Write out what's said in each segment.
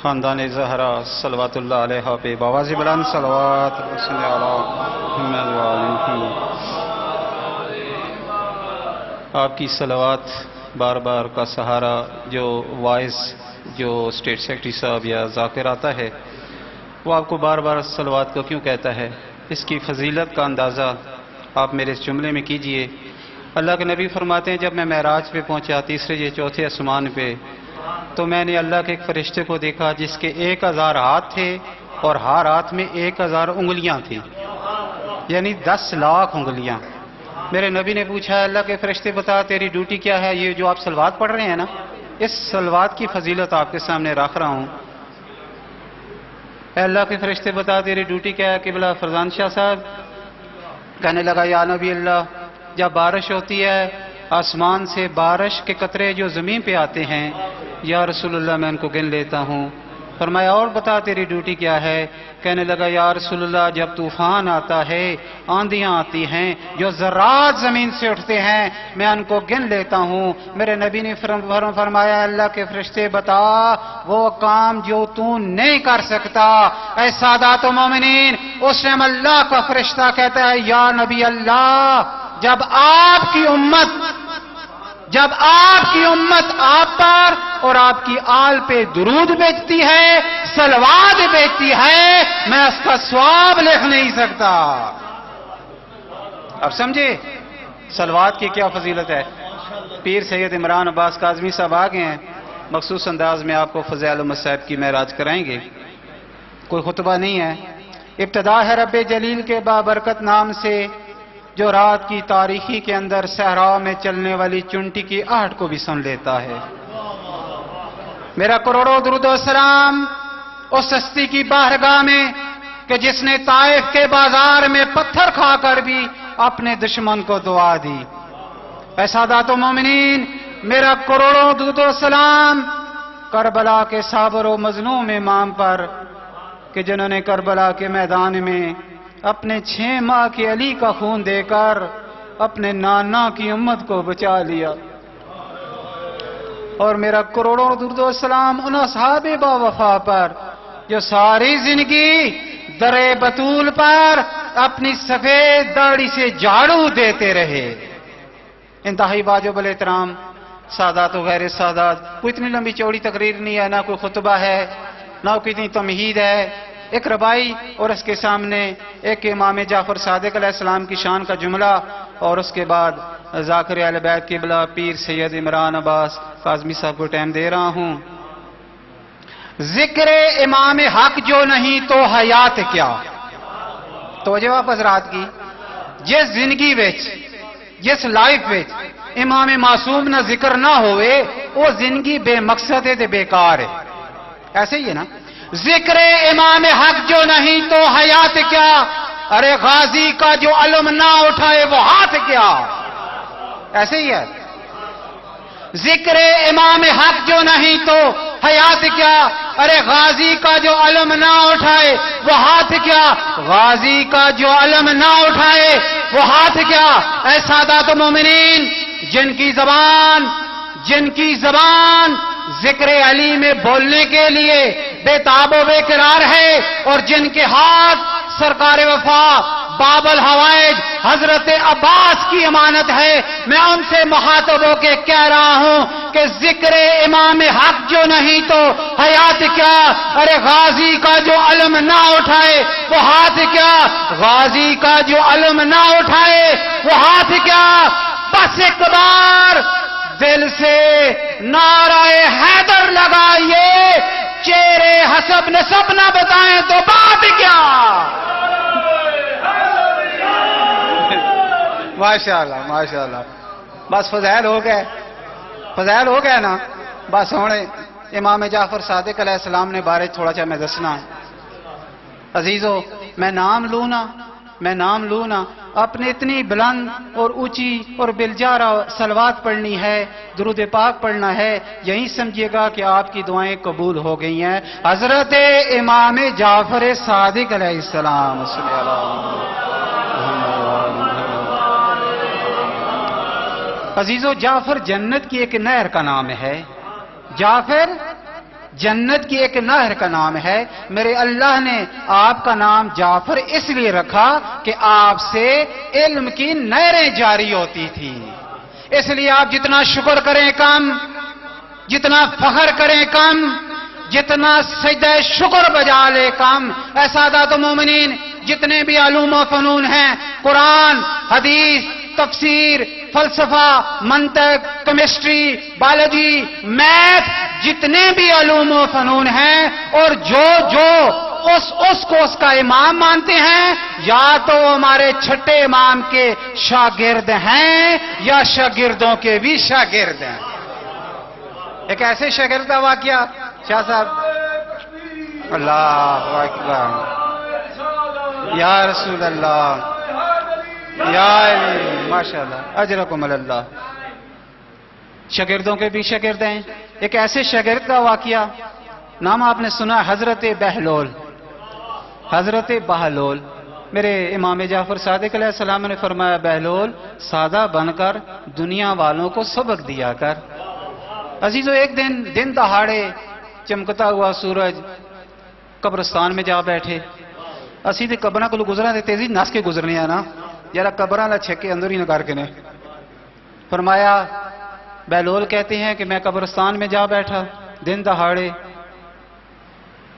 خاندان زہرا صلوات اللہ علیہ پہ بآواز بلند صلوات رسول محمد وآلہ آپ کی صلوات بار بار کا سہارا جو وائس جو اسٹیٹ سیکرٹری صاحب یا ذاکر آتا ہے وہ آپ کو بار بار صلوات کو کیوں کہتا ہے؟ اس کی فضیلت کا اندازہ آپ میرے اس جملے میں کیجئے۔ اللہ کے نبی فرماتے ہیں جب میں معراج پہ پہنچا تیسرے یا چوتھے آسمان پہ تو میں نے اللہ کے ایک فرشتے کو دیکھا جس کے 1000 ہاتھ تھے اور ہر ہاتھ میں 1000 انگلیاں تھیں، یعنی 10 لاکھ انگلیاں۔ میرے نبی نے پوچھا اللہ کے فرشتے بتا تیری ڈیوٹی کیا ہے؟ یہ جو آپ صلوات پڑھ رہے ہیں نا، اس صلوات کی فضیلت آپ کے سامنے رکھ رہا ہوں۔ اے اللہ کے فرشتے بتا تیری ڈیوٹی کیا ہے قبلہ فرزان شاہ صاحب؟ کہنے لگا یا نبی اللہ جب بارش ہوتی ہے آسمان سے بارش کے قطرے جو زمین پہ آتے ہیں یا رسول اللہ میں ان کو گن لیتا ہوں۔ فرمایا اور بتا تیری ڈیوٹی کیا ہے؟ کہنے لگا یا رسول اللہ جب طوفان آتا ہے آندیاں آتی ہیں جو ذرات زمین سے اٹھتے ہیں میں ان کو گن لیتا ہوں۔ میرے نبی نے فرمایا اللہ کے فرشتے بتا وہ کام جو تو نہیں کر سکتا۔ اے سادات و مومنین اس ٹائم اللہ کا فرشتہ کہتا ہے یا نبی اللہ جب آپ کی امت آپ پر اور آپ کی آل پہ درود بھیجتی ہے صلوات بھیجتی ہے میں اس کا ثواب لکھ نہیں سکتا۔ اب سمجھے صلوات کی کیا فضیلت ہے؟ پیر سید عمران عباس کاظمی صاحب آگے ہیں، مخصوص انداز میں آپ کو فضائل المصائب کی معراج کرائیں گے۔ کوئی خطبہ نہیں ہے، ابتدا ہے رب جلیل کے بابرکت نام سے جو رات کی تاریکی کے اندر صحرا میں چلنے والی چنٹی کی آہٹ کو بھی سن لیتا ہے۔ میرا کروڑوں درود و سلام اس ہستی کی بارگاہ میں کہ جس نے طائف کے بازار میں پتھر کھا کر بھی اپنے دشمن کو دعا دی۔ اے سادات و مومنین میرا کروڑوں درود و سلام کربلا کے صابر و مظلوم امام پر کہ جنہوں نے کربلا کے میدان میں اپنے 6 ماہ کے علی کا خون دے کر اپنے نانا کی امت کو بچا لیا۔ اور میرا کروڑوں درود و سلام ان اصحاب با وفا پر جو ساری زندگی در بطول پر اپنی سفید داڑھی سے جھاڑو دیتے رہے۔ انتہائی واجب الاحترام سادات و غیر سادات، کوئی اتنی لمبی چوڑی تقریر نہیں ہے، نہ کوئی خطبہ ہے، نہ کوئی اتنی تمہید ہے، ایک ربائی اور اس کے سامنے ایک امام جعفر صادق علیہ السلام کی شان کا جملہ اور اس کے بعد ذاکر اہل بیت قبلہ پیر سید عمران عباس کاظمی صاحب کو ٹائم دے رہا ہوں۔ ذکر امام حق جو نہیں تو حیات کیا؟ توجہ آپ حضرات کی، جس زندگی وچ جس لائف وچ امام معصوم نہ ذکر نہ ہوئے وہ زندگی بے مقصد ہے تے بیکار ہے۔ ایسے ہی ہے نا، ذکر امام حق جو نہیں تو حیات کیا؟ ارے غازی کا جو علم نہ اٹھائے وہ ہاتھ کیا؟ ایسے ہی ہے، ذکر امام حق جو نہیں تو حیات کیا؟ ارے غازی کا جو علم نہ اٹھائے وہ ہاتھ کیا؟ غازی کا جو علم نہ اٹھائے وہ ہاتھ کیا؟ اے سادات و مومنین جن کی زبان ذکر علی میں بولنے کے لیے بے تاب و بے قرار ہے اور جن کے ہاتھ سرکار وفا باب الحوائج حضرت عباس کی امانت ہے، میں ان سے مخاطب ہو کے کہہ رہا ہوں کہ ذکر امام حق جو نہیں تو حیات کیا؟ ارے غازی کا جو علم نہ اٹھائے وہ ہاتھ کیا؟ غازی کا جو علم نہ اٹھائے وہ ہاتھ کیا؟ بس ایک بار دل سے نعرہ حیدر لگائیے، چہرے حسب نسب نہ بتائیں تو بات کیا؟ ماشاءاللہ ماشاءاللہ، بس فضائل ہو گئے نا، بس ہونے امام جعفر صادق علیہ السلام نے بارے تھوڑا سا میں دسنا ہے۔ عزیزو میں نام لوں نا اپنے اتنی بلند اور اونچی اور بلجارہ صلوات پڑھنی ہے، درود پاک پڑھنا ہے، یہی سمجھیے گا کہ آپ کی دعائیں قبول ہو گئی ہیں۔ حضرت امام جعفر صادق علیہ السلام صلی اللہ علیہ وسلم۔ عزیزو جعفر جنت کی ایک نہر کا نام ہے۔ جعفر جنت کی ایک نہر کا نام ہے. میرے اللہ نے آپ کا نام جعفر اس لیے رکھا کہ آپ سے علم کی نہریں جاری ہوتی تھی. اس لیے آپ جتنا شکر کریں کم، جتنا فخر کریں کم، جتنا سجدہ شکر بجا لے کم. اے سادات مومنین، جتنے بھی علوم و فنون ہیں، قرآن، حدیث، تفسیر، فلسفہ، منطق، کیمسٹری، بایولوجی، میتھ، جتنے بھی علوم و فنون ہیں، اور جو اس کو اس کا امام مانتے ہیں، یا تو ہمارے چھٹے امام کے شاگرد ہیں یا شاگردوں کے بھی شاگرد ہیں. ایک ایسے شاگرد کا واقعہ شاہ صاحب. اللہ اکبر، یا رسول اللہ، یا علی، ماشاءاللہ، اجرکم اللہ. شاگردوں کے بھی شاگرد ہیں. ایک ایسے شاگرد کا واقعہ، نام آپ نے سنا، حضرت بہلول. حضرت بہلول، میرے امام جعفر صادق علیہ السلام نے فرمایا، بہلول سادہ بن کر دنیا والوں کو سبق دیا کر. عزیزو، ایک دن دہاڑے چمکتا ہوا سورج قبرستان میں جا بیٹھے. اسی تے قبراں کو گزرنا تے تیزی نس کے گزرنے نا، ذرا قبراں لا چھکے اندر ہی نہ کر کے نے. فرمایا، بہلول کہتے ہیں کہ میں قبرستان میں جا بیٹھا دن دہاڑے.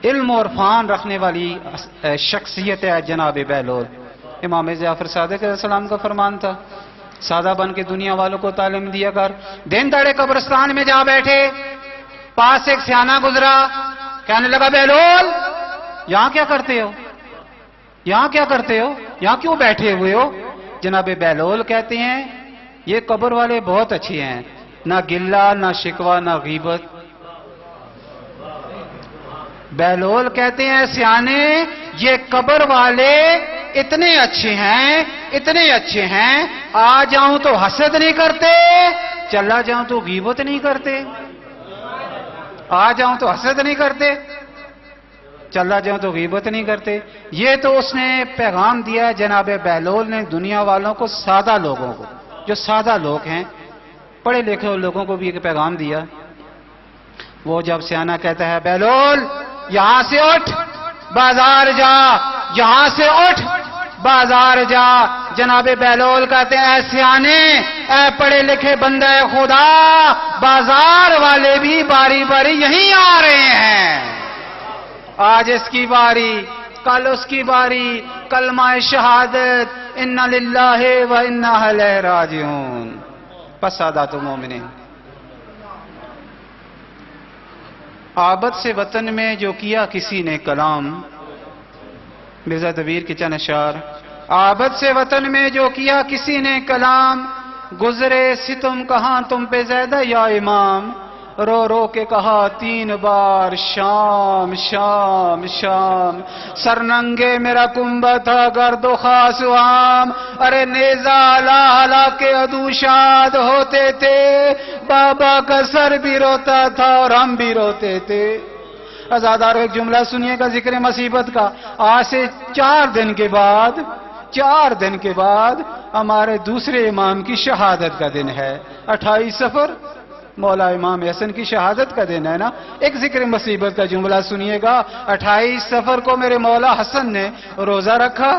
علم اور فان رکھنے والی شخصیت ہے جناب بہلول. امام جعفر صادق علیہ السلام کا فرمان تھا، سادہ بن کے دنیا والوں کو تعلیم دیا کر. دن دہاڑے قبرستان میں جا بیٹھے، پاس ایک سیانہ گزرا، کہنے لگا، بہلول یہاں کیا کرتے ہو؟ یہاں کیا کرتے ہو؟ یہاں کیوں بیٹھے ہوئے ہو؟ جناب بہلول کہتے ہیں، یہ قبر والے بہت اچھے ہیں، نہ گلہ، نہ شکوہ، نہ غیبت. بہلول کہتے ہیں، سیانے یہ قبر والے اتنے اچھے ہیں، اتنے اچھے ہیں، آ جاؤں تو حسد نہیں کرتے، چلا جاؤں تو غیبت نہیں کرتے. آ جاؤں تو حسد نہیں کرتے، چلا جاؤں تو غیبت نہیں کرتے. یہ تو اس نے پیغام دیا جناب بہلول نے دنیا والوں کو، سادہ لوگوں کو، جو سادہ لوگ ہیں، پڑھے لکھے لوگوں کو بھی ایک پیغام دیا. وہ جب سیانہ کہتا ہے، بہلول یہاں سے اٹھ بازار جا، یہاں سے اٹھ بازار جا. جناب بہلول کہتے ہیں، اے سیانے، اے پڑھے لکھے بندے خدا، بازار والے بھی باری باری یہیں آ رہے ہیں. آج اس کی باری، کل اس کی باری. کلمہ شہادت، انا للہ و انا الیہ راجعون. پس سادات مومنین، آبد سے وطن میں جو کیا کسی نے کلام. مرزا دبیر کے چند اشعار. آبد سے وطن میں جو کیا کسی نے کلام، گزرے ستم کہاں تم پہ زیادہ یا امام. رو رو کے کہا 3 بار، شام شام شام. سرننگے میرا کنبہ تھا، گرد و خاص عام. ارے نیزہ ہلا ہلا کے عدو شاد ہوتے تھے، بابا کا سر بھی روتا تھا اور ہم بھی روتے تھے. آزاداروں، ایک جملہ سنیے گا ذکر مصیبت کا. آج سے 4 دن کے بعد ہمارے دوسرے امام کی شہادت کا دن ہے. 28 صفر مولا امام حسن کی شہادت کا دن ہے نا. ایک ذکر مصیبت کا جملہ سنیے گا. 28 صفر کو میرے مولا حسن نے روزہ رکھا.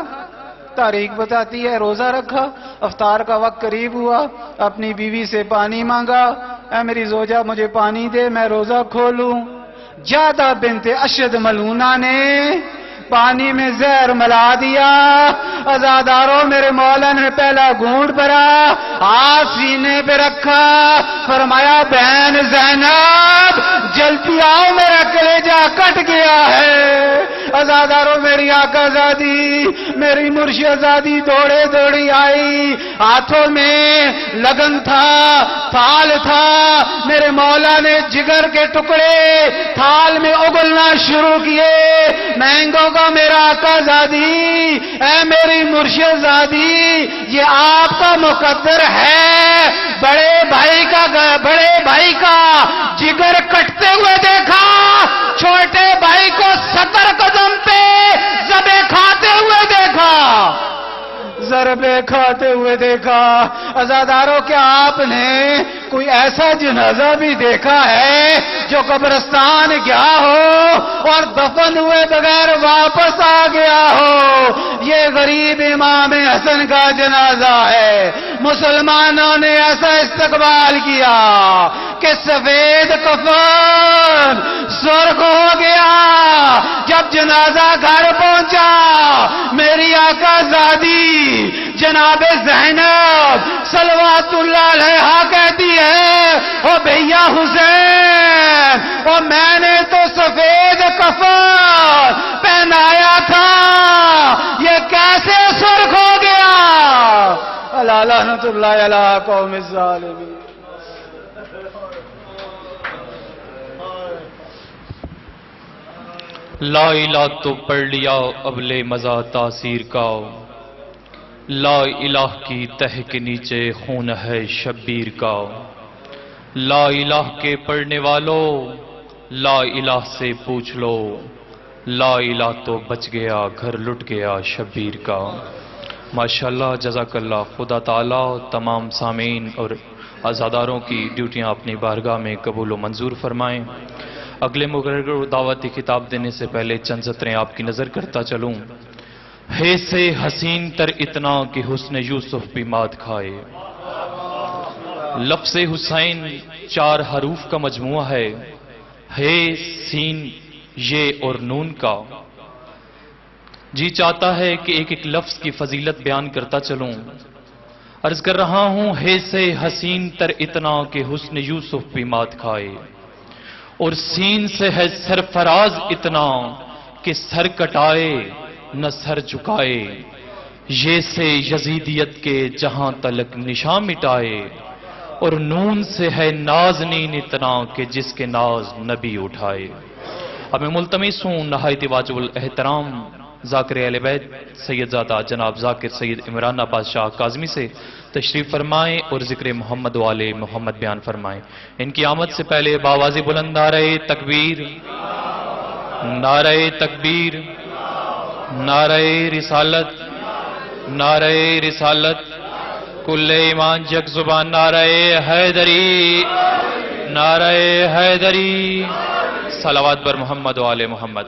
تاریخ بتاتی ہے روزہ رکھا. افطار کا وقت قریب ہوا، اپنی بیوی سے پانی مانگا، اے میری زوجہ مجھے پانی دے، میں روزہ کھولوں. جادہ بنت اشد ملونہ نے پانی میں زہر ملا دیا. عزاداروں، میرے مولا نے پہلا گھونٹ بھرا، ہاتھ سینے پہ رکھا، فرمایا، بہن زینب جلدی آؤ، میرا کلیجہ کٹ گیا ہے. عزاداروں، میری آقا زادی، میری مرشد زادی دوڑے دوڑی آئی. ہاتھوں میں لگن تھا، تھال تھا. میرے مولا نے جگر کے ٹکڑے تھال میں اگلنا شروع کیے. مینگو کا میرا آقا زادی، اے میری مرشد زادی، یہ آپ کا مقدر ہے. بڑے بھائی کا جگر کٹتے ہوئے دیکھا، چھوٹے بھائی کو 70 قدم پہ ذبح کھاتے ہوئے دیکھا، ضربے کھاتے ہوئے دیکھا. عزاداروں، کیا آپ نے کوئی ایسا جنازہ بھی دیکھا ہے جو قبرستان گیا ہو اور دفن ہوئے بغیر واپس آ گیا ہو، یہ غریب امام حسن کا جنازہ ہے۔ مسلمانوں نے ایسا استقبال کیا کہ سفید کفن سرخ ہو گیا۔ جب جنازہ گھر پہنچا، میری آقا زادی جناب زینب صلوات اللہ علیہا کہتی ہے، او بھیا حسین، او میں نے تو سفید کفن پہنایا تھا، یہ کیسے سرخ ہو گیا؟ الا لعنت اللہ علی قوم الظالمین۔ لا الہ تو پڑھ لیا اب لے مزہ تاثیر کا، لا الہ کی تہ کے نیچے خون ہے شبیر کا۔ لا الہ کے پڑھنے والوں لا الہ سے پوچھ لو، لا الہ تو بچ گیا گھر لٹ گیا شبیر کا۔ ماشاءاللہ، جزاک اللہ۔ خدا تعالیٰ تمام سامعین اور عزاداروں کی ڈیوٹیاں اپنی بارگاہ میں قبول و منظور فرمائیں۔ اگلے مقرر دعوتی خطاب دینے سے پہلے چند سطریں آپ کی نظر کرتا چلوں۔ ہے سے حسین تر اتنا کہ حسن یوسف بھی مات کھائے۔ لفظ حسین 4 حروف کا مجموعہ ہے، سین یہ اور نون کا۔ جی چاہتا ہے کہ ایک ایک لفظ کی فضیلت بیان کرتا چلوں۔ عرض کر رہا ہوں، ہے سے حسین تر اتنا کہ حسن یوسف بھی مات کھائے، اور سین سے ہے سرفراز اتنا کہ سر کٹائے نہ سر جھکائے، یہ سے یزیدیت کے جہاں تلک نشاں مٹائے، اور نون سے ہے نازنین اتنا کہ جس کے ناز نبی اٹھائے۔ اب میں ملتمس ہوں نہایت واجب الاحترام ذاکر اہل بیت سید زادہ جناب ذاکر سید عمران عباس شاہ کاظمی سے تشریف فرمائیں اور ذکر محمد والے محمد بیان فرمائیں۔ ان کی آمد سے پہلے باوازی بلند نعرہ تکبیر، نعرہ تکبیر، نعرہ رسالت، نعرہ رسالت، کل ایمان جگ زبان نعرہ حیدری، نعرہ حیدری، صلوات بر محمد و آل محمد۔